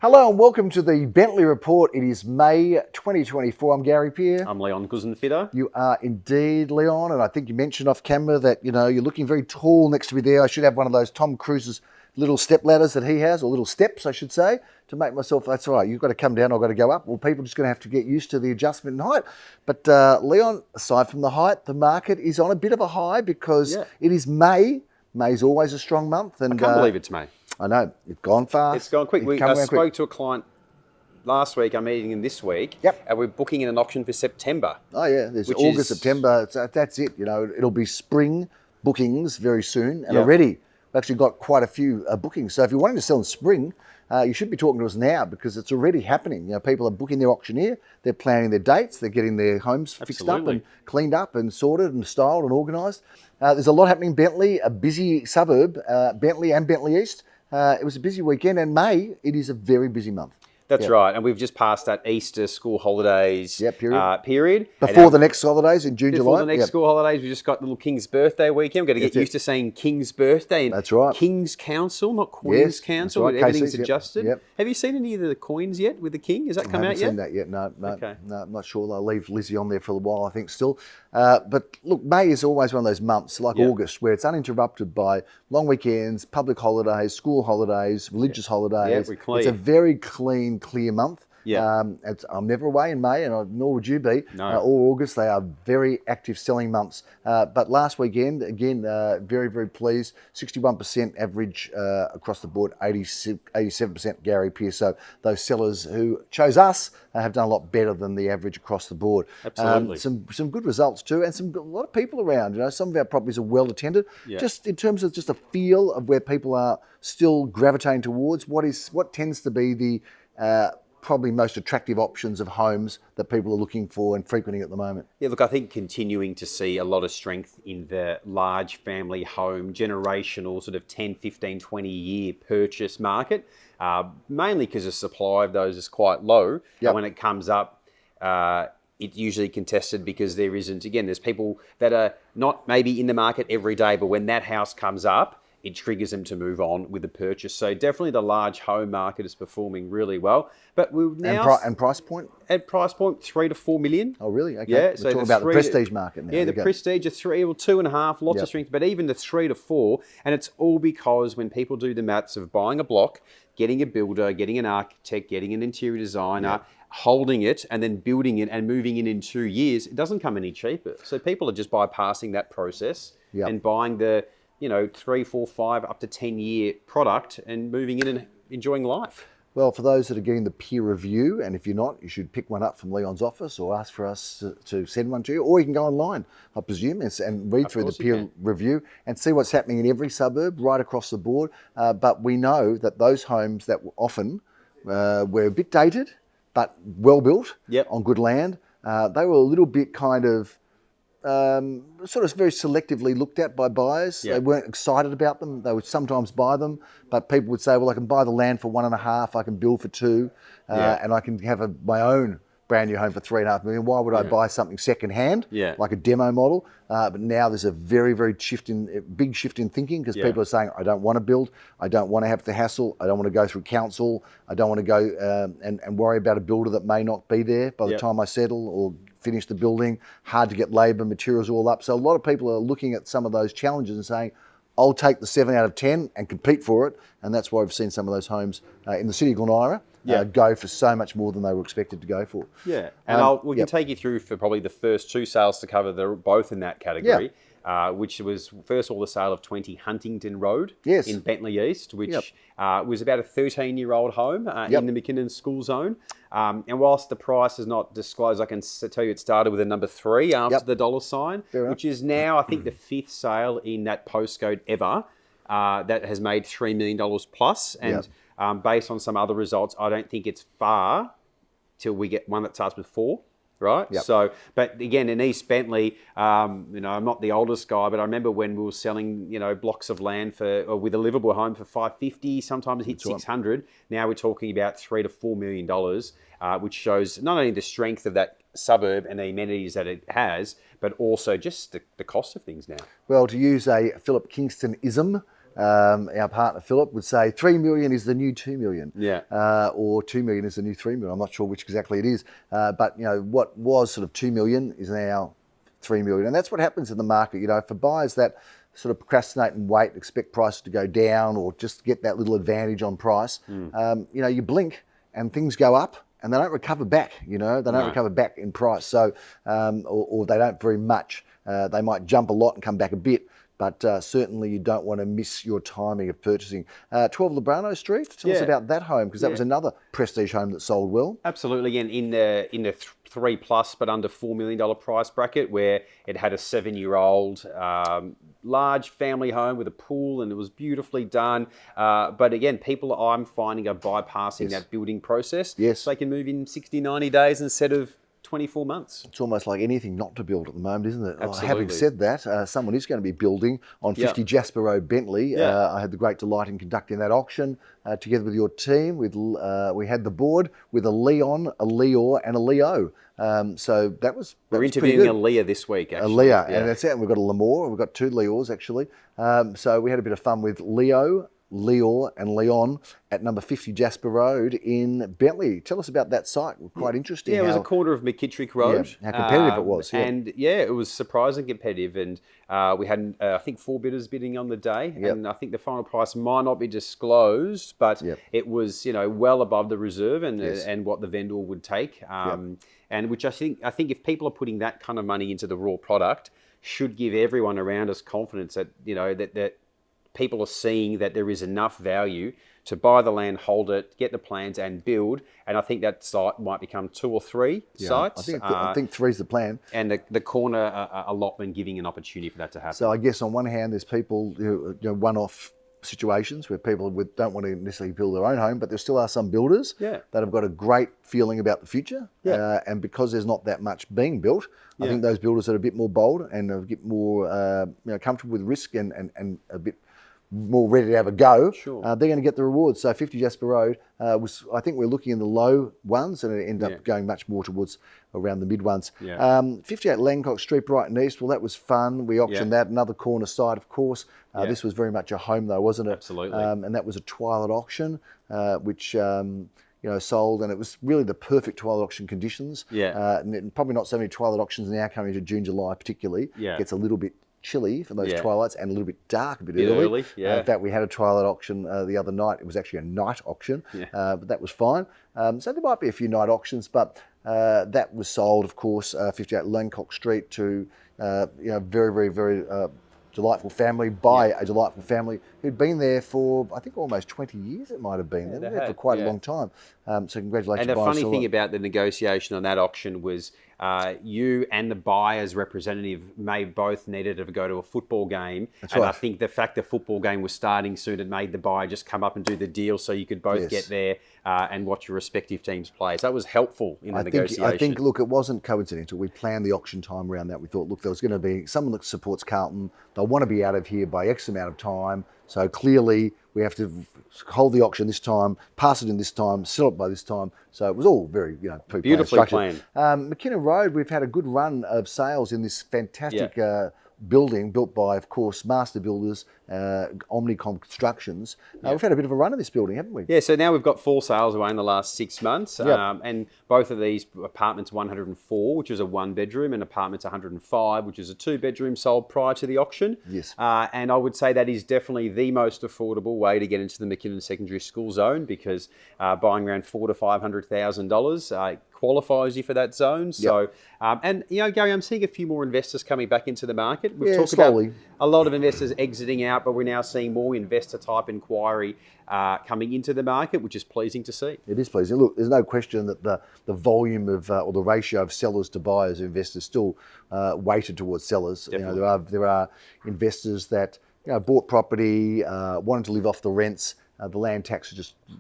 Hello and welcome to the Bentleigh Report. It is May 2024. I'm Gary Peer. I'm Leon Guzenfitter. You are indeed, Leon, and I think you mentioned off camera that, you're looking very tall next to me there. I should have one of those Tom Cruise's little step ladders that he has, or little steps, I should say, to make myself, that's all right, you've got to come down, I've got to go up. Well, people are just going to have to get used to the adjustment in height. But Leon, aside from the height, the market is on a bit of a high because it is May. May's always a strong month. And I can't believe it's May. I know, it's gone fast. It's gone quick. I spoke to a client last week, I'm meeting him this week, and we're booking in an auction for September. Oh yeah, there's August, September, that's it. It'll be spring bookings very soon, and already we've actually got quite a few bookings. So if you're wanting to sell in spring, you should be talking to us now because it's already happening. People are booking their auctioneer, they're planning their dates, they're getting their homes fixed up and cleaned up and sorted and styled and organised. There's a lot happening in Bentleigh, a busy suburb, Bentleigh and Bentleigh East. It was a busy weekend, and May, it is a very busy month. That's right, and we've just passed that Easter school holidays period. Before the next holidays in June, July. Before the next school holidays, we just got the little King's Birthday weekend. We've got to get used to saying King's Birthday. And that's right. King's Council, not Queen's Council. Right. Everything's adjusted. Have you seen any of the coins yet with the King? Has that come out yet? I haven't seen that yet, no, I'm not sure. They'll leave Lizzie on there for a while, I think, still. But look, May is always one of those months, like August, where it's uninterrupted by long weekends, public holidays, school holidays, religious holidays. It's a very clean, clear month. I'm never away in May, and nor would you be. No. Or August. They are very active selling months. But last weekend, again, very, very pleased. 61% average across the board, 87% Gary Pearce. So those sellers who chose us have done a lot better than the average across the board. Absolutely. Some good results too, and a lot of people around. Some of our properties are well attended. Just in terms of just a feel of where people are still gravitating towards, what tends to be the probably most attractive options of homes that people are looking for and frequenting at the moment. Yeah, look, I think continuing to see a lot of strength in the large family home, generational sort of 10, 15, 20 year purchase market, mainly because the supply of those is quite low. And when it comes up, it's usually contested because there's people that are not maybe in the market every day, but when that house comes up, it triggers them to move on with the purchase. So definitely the large home market is performing really well. But we're now... And price point? At price point, 3 to 4 million. Oh, really? Okay. Yeah, we're talking about the prestige market now. Yeah, the prestige is 3 or 2.5, lots of strength, but even the 3 to 4, and it's all because when people do the maths of buying a block, getting a builder, getting an architect, getting an interior designer, holding it and then building it and moving in 2 years, it doesn't come any cheaper. So people are just bypassing that process and buying the 3, 4, 5, up to 10 year product and moving in and enjoying life. Well, for those that are getting the peer review, and if you're not, you should pick one up from Leon's office or ask for us to send one to you, or you can go online, I presume, and read through the peer review and see what's happening in every suburb right across the board. But we know that those homes that often were a bit dated, but well built on good land, they were a little bit kind of sort of very selectively looked at by buyers. They weren't excited about them. They would sometimes buy them, but people would say, well, I can buy the land for 1.5, I can build for 2, and I can have my own brand new home for 3.5 million. Why would I buy something second hand, like a demo model? But now there's a very, very big shift in thinking because people are saying, I don't want to build, I don't want to have the hassle, I don't want to go through council, I don't want to go and worry about a builder that may not be there by the time I settle or finish the building, hard to get labour, materials all up. So a lot of people are looking at some of those challenges and saying, I'll take the 7 out of 10 and compete for it. And that's why we've seen some of those homes in the city of Glenira go for so much more than they were expected to go for. Yeah, and we can take you through for probably the first 2 sales to cover. They're both in that category. Which was first of all the sale of 20 Huntington Road in Bentleigh East, which was about a 13-year-old home in the McKinnon school zone. And whilst the price is not disclosed, I can tell you it started with a number 3 after the dollar sign, which is now, I think, the 5th sale in that postcode ever that has made $3 million plus. And based on some other results, I don't think it's far till we get one that starts with 4. Right. So, but again, in East Bentleigh, I'm not the oldest guy, but I remember when we were selling, blocks of land with a livable home for $550, sometimes it hit $600. Now we're talking about $3 to $4 million, which shows not only the strength of that suburb and the amenities that it has, but also just the cost of things now. Well, to use a Philip Kingston-ism, our partner Philip would say 3 million is the new 2 million. Yeah. Or 2 million is the new 3 million. I'm not sure which exactly it is. But, what was sort of 2 million is now 3 million. And that's what happens in the market, for buyers that sort of procrastinate and wait, expect prices to go down or just get that little advantage on price. You blink and things go up and they don't recover back, they don't recover back in price. So, or they don't very much. They might jump a lot and come back a bit. But certainly you don't want to miss your timing of purchasing. 12 Lebrano Street, tell us about that home, because that was another prestige home that sold well. Absolutely, and in the 3+ but under $4 million price bracket, where it had a 7-year-old large family home with a pool, and it was beautifully done. But again, people I'm finding are bypassing that building process. Yes. So they can move in 60, 90 days instead of 24 months. It's almost like anything not to build at the moment, isn't it? Absolutely. Having said that, someone is going to be building on 50 Jasper Road, Bentleigh. I had the great delight in conducting that auction together with your team. We had the board with a Leon, a Leor, and a Leo. So we're interviewing a Leah this week, actually. A Leah, and that's it. And we've got a Lemore. We've got 2 Leors, actually. So we had a bit of fun with Leo, Leor and Leon at number 50 Jasper Road in Bentleigh. Tell us about that site. Quite interesting. Yeah, it was a corner of McKittrick Road. How competitive it was. Yeah. And it was surprisingly competitive. And we had, I think, 4 bidders bidding on the day. And I think the final price might not be disclosed, but it was, well above the reserve and what the vendor would take. And which I think if people are putting that kind of money into the raw product, should give everyone around us confidence that, that people are seeing that there is enough value to buy the land, hold it, get the plans and build. And I think that site might become 2 or 3 sites. I think 3's the plan. And the corner allotment giving an opportunity for that to happen. So I guess on one hand, there's people who, one-off situations where people don't want to necessarily build their own home, but there still are some builders that have got a great feeling about the future. And because there's not that much being built, I think those builders that are a bit more bold and a bit more comfortable with risk and a bit more ready to have a go, they're going to get the rewards. So 50 Jasper Road I think we're looking in the low ones, and it ended up going much more towards around the mid ones. 58 Langcock Street, Brighton East, well, that was fun. We auctioned that, another corner side, of course. This was very much a home though, wasn't it? Absolutely. And that was a twilight auction, which sold, and it was really the perfect twilight auction conditions. And probably not so many twilight auctions now coming into June, July particularly. It gets a little bit chilly for those twilights and a little bit dark, a bit early. In fact, we had a twilight auction the other night. It was actually a night auction, but that was fine. So there might be a few night auctions, but that was sold, of course, 58 Langcock Street to very, very, very delightful family by a delightful family who'd been there for, I think, almost 20 years it might have been. They've been there for quite a long time. So congratulations. And the funny thing about the negotiation on that auction was you and the buyer's representative may both needed to go to a football game. I think the fact the football game was starting soon, it made the buyer just come up and do the deal so you could both get there and watch your respective teams play. So that was helpful in the negotiation. I think, look, it wasn't coincidental. We planned the auction time around that. We thought, look, there was going to be someone that supports Carlton. They'll want to be out of here by X amount of time. So clearly we have to hold the auction this time, pass it in this time, sell it by this time. So it was all very, beautifully planned. McKinnon Road, we've had a good run of sales in this fantastic building built by, of course, master builders, Omnicom Constructions. We've had a bit of a run in this building, haven't we? Yeah, so now we've got 4 sales away in the last 6 months. And both of these apartments, 104, which is a 1-bedroom, and apartments 105, which is a 2-bedroom, sold prior to the auction. Yes. And I would say that is definitely the most affordable way to get into the McKinnon Secondary School zone, because buying around $400,000 to $500,000 qualifies you for that zone. So, and Gary, I'm seeing a few more investors coming back into the market. We've talked slowly about a lot of investors exiting out, but we're now seeing more investor type inquiry coming into the market, which is pleasing to see. It is pleasing. Look, there's no question that the volume of or the ratio of sellers to buyers, investors still weighted towards sellers. There are investors that bought property, wanted to live off the rents. The land tax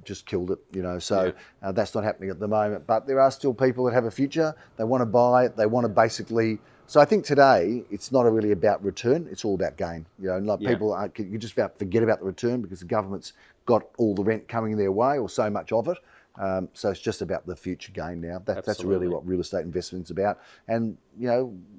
just killed it, so that's not happening at the moment. But there are still people that have a future. They want to buy it. They want to basically. So I think today it's not really about return. It's all about gain. People you just about forget about the return because the government's got all the rent coming their way or so much of it. So it's just about the future gain now. That's really what real estate investment's about. And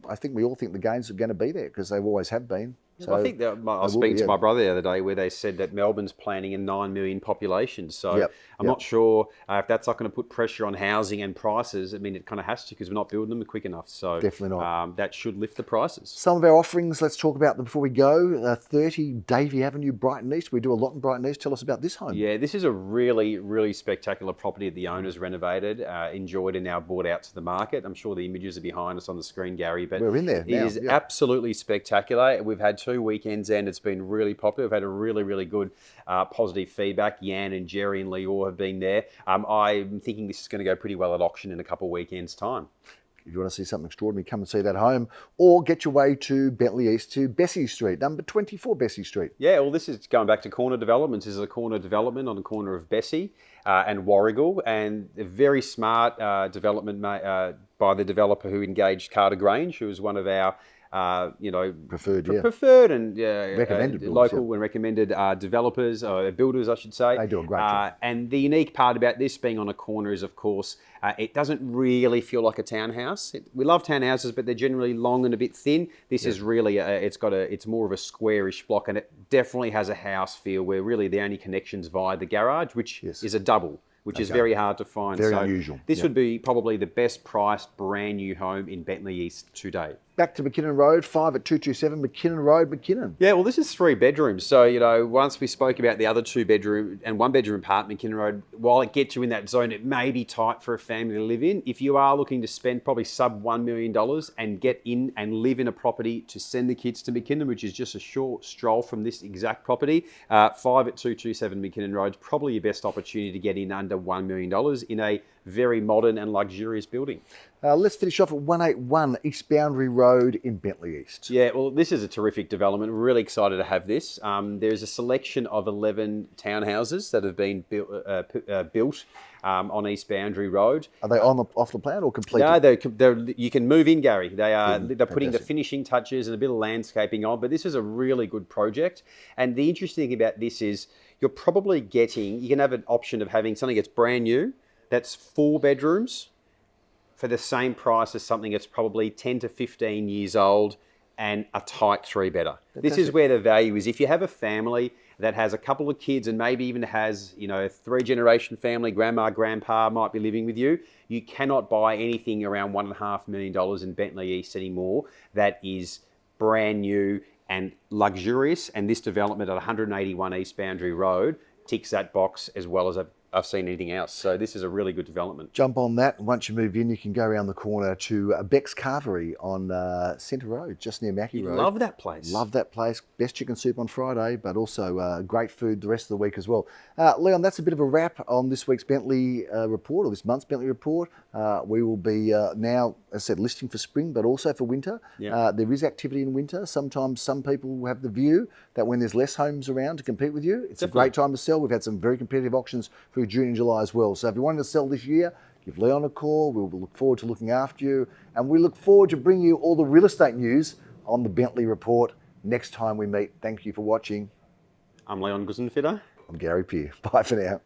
I think we all think the gains are going to be there because they always have been. So I think that I was speaking to my brother the other day where they said that Melbourne's planning a 9 million population. So I'm not sure if that's not going to put pressure on housing and prices. I mean, it kind of has to because we're not building them quick enough. So definitely not. That should lift the prices. Some of our offerings, let's talk about them before we go. 30 Davey Avenue, Brighton East. We do a lot in Brighton East. Tell us about this home. Yeah, this is a really, really spectacular property that the owners renovated, enjoyed, and now brought out to the market. I'm sure the images are behind us on the screen, Gary, but we're in there now. It is absolutely spectacular. We've had 2 weekends and it's been really popular. We've had a really, really good positive feedback. Yan and Jerry and Lior have been there. I'm thinking this is going to go pretty well at auction in a couple of weekends' time. If you want to see something extraordinary, come and see that home, or get your way to Bentleigh East to Bessie Street, number 24 Bessie Street. Yeah, well, this is going back to corner developments. This is a corner development on the corner of Bessie and Warrigal, and a very smart development by the developer who engaged Carter Grange, who was one of our preferred and recommended local and recommended developers, builders, I should say. They do a great job. And the unique part about this being on a corner is, of course, it doesn't really feel like a townhouse. We love townhouses, but they're generally long and a bit thin. This is really, it's more of a squarish block, and it definitely has a house feel where really the only connection's via the garage, which is a double, which is very hard to find. Very unusual. This would be probably the best priced brand new home in Bentleigh East today. Back to McKinnon Road, 5 at 227 McKinnon Road, McKinnon. Yeah, well, this is 3 bedrooms. So, once we spoke about the other 2-bedroom and 1-bedroom apartment, McKinnon Road, while it gets you in that zone, it may be tight for a family to live in. If you are looking to spend probably sub $1 million and get in and live in a property to send the kids to McKinnon, which is just a short stroll from this exact property, 5 at 227 McKinnon Road, probably your best opportunity to get in under $1 million in a very modern and luxurious building. Let's finish off at 181 East Boundary Road in Bentleigh East. Yeah, well, this is a terrific development. We're really excited to have this. There's a selection of 11 townhouses that have been built on East Boundary Road. Are they off the plan or completed? No, you can move in, Gary. They're putting the finishing touches and a bit of landscaping on, but this is a really good project. And the interesting thing about this is you can have an option of having something that's brand new, that's 4 bedrooms, for the same price as something that's probably 10 to 15 years old and a tight 3-bedder. This is where the value is. If you have a family that has a couple of kids and maybe even has, a 3-generation family, grandma, grandpa might be living with you, you cannot buy anything around $1.5 million in Bentleigh East anymore that is brand new and luxurious. And this development at 181 East Boundary Road ticks that box as well as I've seen anything else. So this is a really good development. Jump on that. Once you move in, you can go around the corner to Beck's Carvery on Centre Road, just near Mackie Road. Love that place. Love that place. Best chicken soup on Friday, but also great food the rest of the week as well. Leon, that's a bit of a wrap on this week's Bentleigh Report, or this month's Bentleigh Report. We will be now, as I said, listing for spring, but also for winter. There is activity in winter. Sometimes some people have the view that when there's less homes around to compete with you, it's a great time to sell. We've had some very competitive auctions through June and July as well. So if you wanted to sell this year, give Leon a call. We'll look forward to looking after you. And we look forward to bringing you all the real estate news on the Bentleigh Report next time we meet. Thank you for watching. I'm Leon Gusenfitter. I'm Gary Peer. Bye for now.